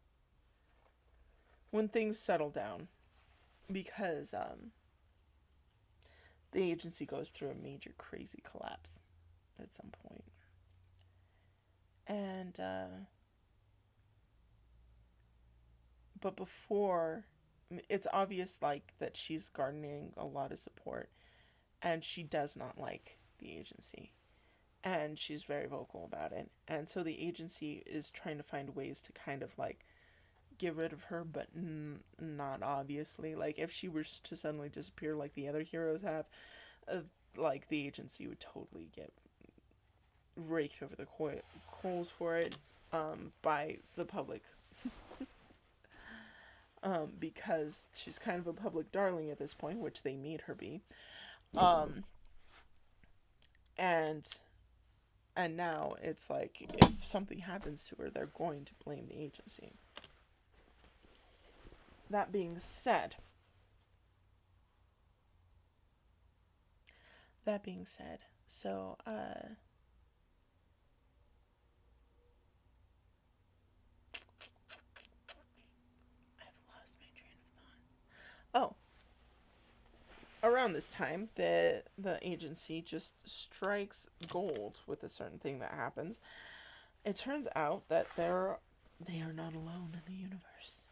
when things settle down, because the agency goes through a major crazy collapse at some point. And but before, it's obvious like that she's garnering a lot of support, and she does not like the agency, and she's very vocal about it. And so the agency is trying to find ways to kind of like get rid of her, but not obviously. Like, if she were to suddenly disappear like the other heroes have, like, the agency would totally get raked over the coals for it by the public. Because she's kind of a public darling at this point, which they made her be. And now it's like, if something happens to her, they're going to blame the agency. that being said, that being said, so I've lost my train of thought. Oh, around this time, the agency just strikes gold with a certain thing that happens. It turns out that they are not alone in the universe.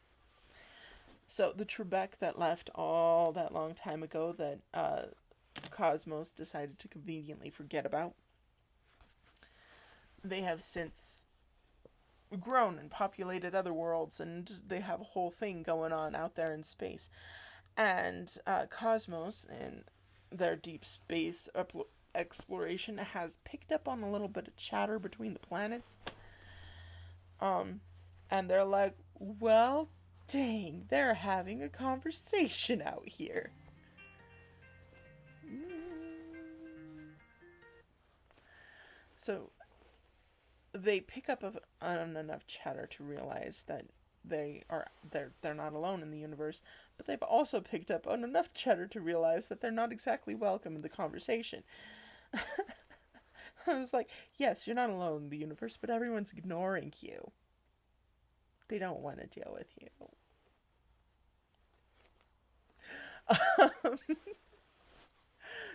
So the Trebek that left all that long time ago that Cosmos decided to conveniently forget about, they have since grown and populated other worlds, and they have a whole thing going on out there in space. And Cosmos, in their deep space exploration, has picked up on a little bit of chatter between the planets. And they're like, well, dang, they're having a conversation out here. So they pick up on enough chatter to realize that they're not alone in the universe, but they've also picked up on enough chatter to realize that they're not exactly welcome in the conversation. I was like, yes, you're not alone in the universe, but everyone's ignoring you. They don't want to deal with you.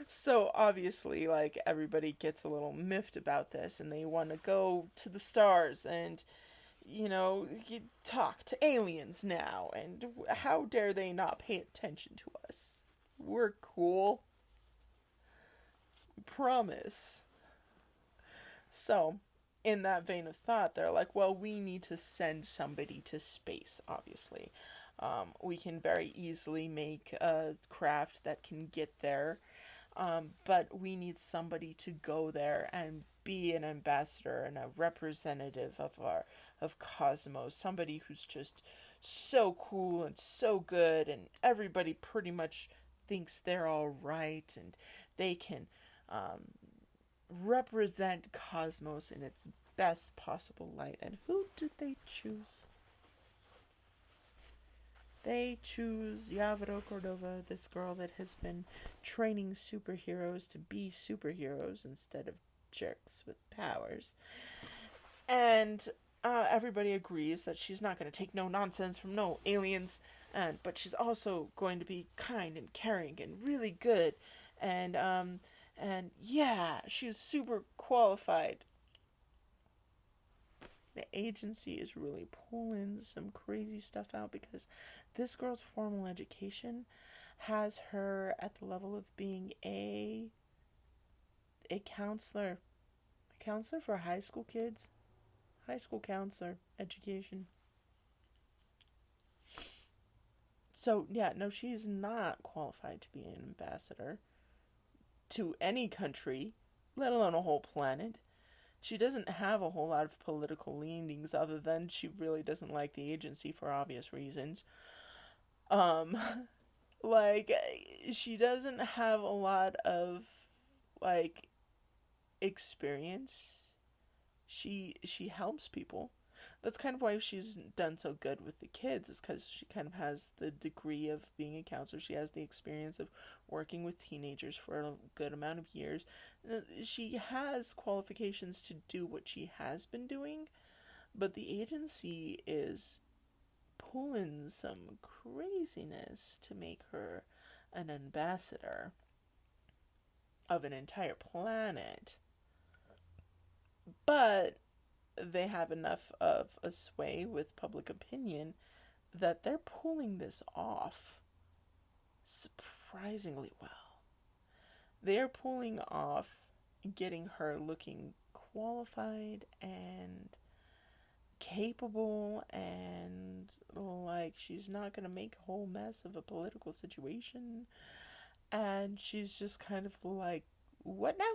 So obviously, like, everybody gets a little miffed about this, and they want to go to the stars and, you talk to aliens now, and how dare they not pay attention to us? We're cool. We promise. So, in that vein of thought, they're like, well, we need to send somebody to space, obviously. We can very easily make a craft that can get there, but we need somebody to go there and be an ambassador and a representative of Cosmos, somebody who's just so cool and so good, and everybody pretty much thinks they're all right, and they can represent Cosmos in its best possible light. And who did they choose? They choose Yavaro Cordova, this girl that has been training superheroes to be superheroes instead of jerks with powers. And everybody agrees that she's not going to take no nonsense from no aliens, but she's also going to be kind and caring and really good. And yeah, she's super qualified. The agency is really pulling some crazy stuff out because this girl's formal education has her at the level of being a counselor for high school kids, high school counselor education. So yeah, no, she's not qualified to be an ambassador to any country, let alone a whole planet. She doesn't have a whole lot of political leanings other than she really doesn't like the agency for obvious reasons. Um, like, she doesn't have a lot of, like, experience. She helps people. That's kind of why she's done so good with the kids, is because she kind of has the degree of being a counselor. She has the experience of working with teenagers for a good amount of years. She has qualifications to do what she has been doing, but the agency is pulling some craziness to make her an ambassador of an entire planet. But they have enough of a sway with public opinion that they're pulling this off surprisingly well. They're pulling off getting her looking qualified and capable, and like she's not going to make a whole mess of a political situation, and she's just kind of like, what now?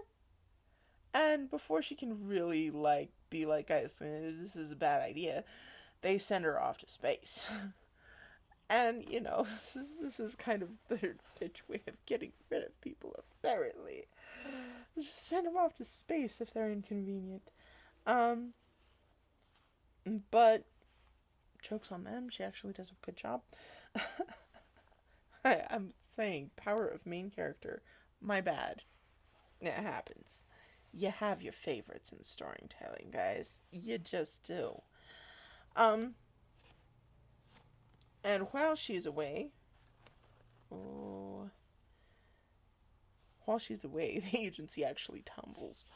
And before she can really like be like, guys, this is a bad idea, they send her off to space. And this is kind of their bitch way of getting rid of people, apparently. Just send them off to space if they're inconvenient. But Joke's on them. She actually does a good job. I'm saying power of main character. My bad. It happens. You have your favorites in storytelling, guys. You just do. Um, and while she's away, oh, while she's away, the agency actually tumbles.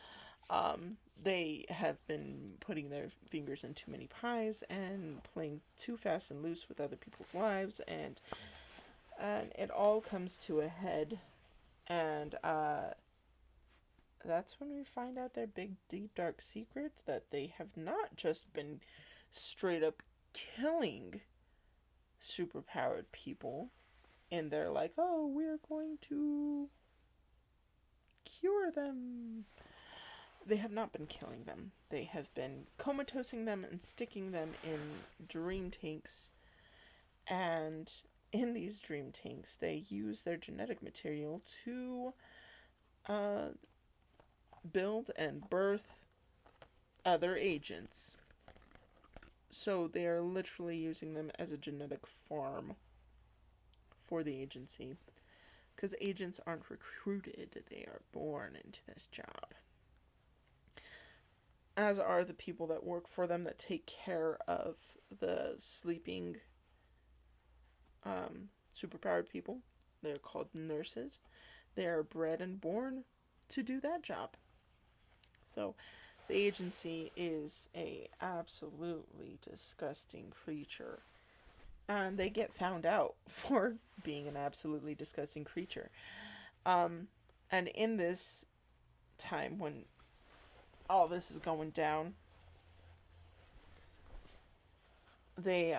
They have been putting their fingers in too many pies and playing too fast and loose with other people's lives, and it all comes to a head. And that's when we find out their big, deep, dark secret, that they have not just been straight up killing superpowered people, and they're like, oh, we're going to cure them. They have not been killing them. They have been comatosing them and sticking them in dream tanks. And in these dream tanks, they use their genetic material to build and birth other agents. So they are literally using them as a genetic farm for the agency. Because agents aren't recruited, they are born into this job. As are the people that work for them, that take care of the sleeping superpowered people. They're called nurses. They are bred and born to do that job. So the agency is a absolutely disgusting creature. And they get found out for being an absolutely disgusting creature. And in this time when all this is going down, they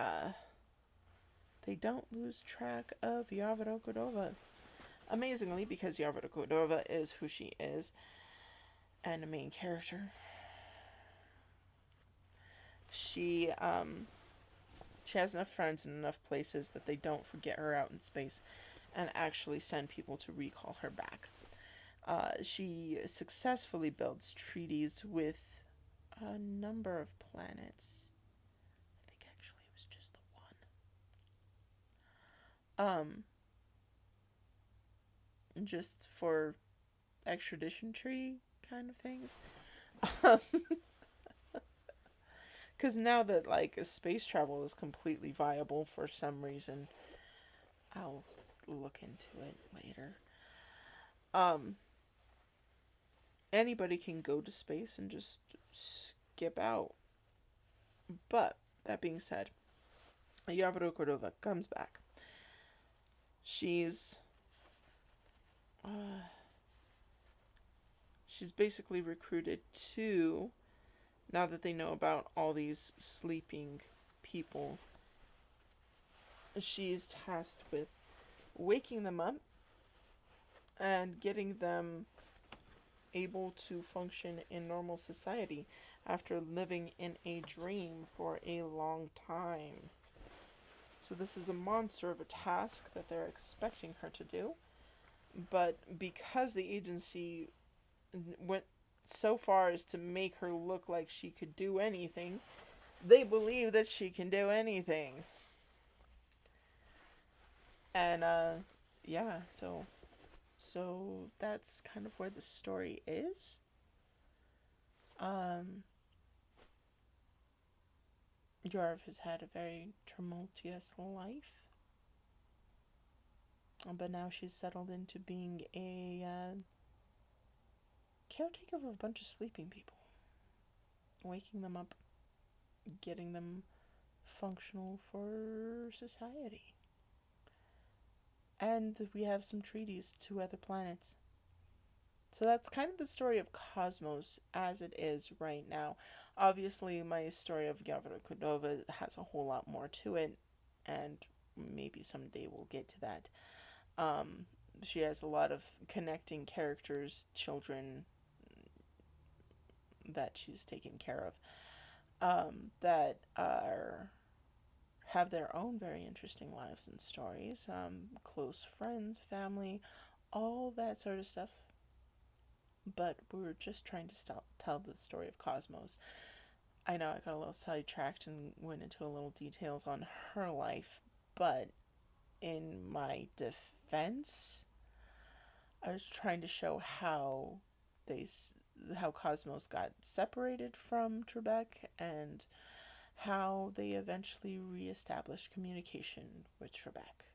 don't lose track of Yavaro Cordova. Amazingly, because Yavaro Cordova is who she is, and a main character. She has enough friends in enough places that they don't forget her out in space and actually send people to recall her back. She successfully builds treaties with a number of planets. I think actually it was just the one. Just for extradition treaty kind of things. Because now that, like, space travel is completely viable for some reason, I'll look into it later. Anybody can go to space and just skip out. But, that being said, Yavaro Cordova comes back. She's basically recruited to, now that they know about all these sleeping people, she's tasked with waking them up and getting them able to function in normal society after living in a dream for a long time. So this is a monster of a task that they're expecting her to do. But because the agency went so far as to make her look like she could do anything, they believe that she can do anything. And, yeah, so that's kind of where the story is. Yorv has had a very tumultuous life. But now she's settled into being a caretaker of a bunch of sleeping people. Waking them up, getting them functional for society. And we have some treaties to other planets. So that's kind of the story of Cosmos as it is right now. Obviously, my story of Yavaro Cordova has a whole lot more to it, and maybe someday we'll get to that. She has a lot of connecting characters, children that she's taken care of, that have their own very interesting lives and stories, close friends, family, all that sort of stuff. But we're just trying to tell the story of Cosmos I know I got a little sidetracked and went into a little details on her life, but in my defense, I was trying to show they how Cosmos got separated from Trebek and how they eventually reestablished communication with Trebek.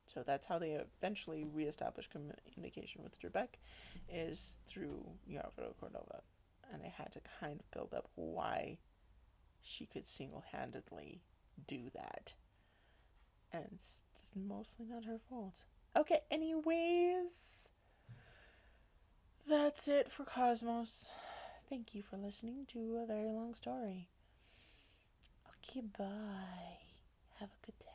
So that's how they eventually reestablished communication with Trebek, is through Yavro Cordova. And I had to kind of build up why she could single-handedly do that. And it's mostly not her fault. Okay, anyways, that's it for Cosmos. Thank you for listening to a very long story. Okay, bye. Have a good day.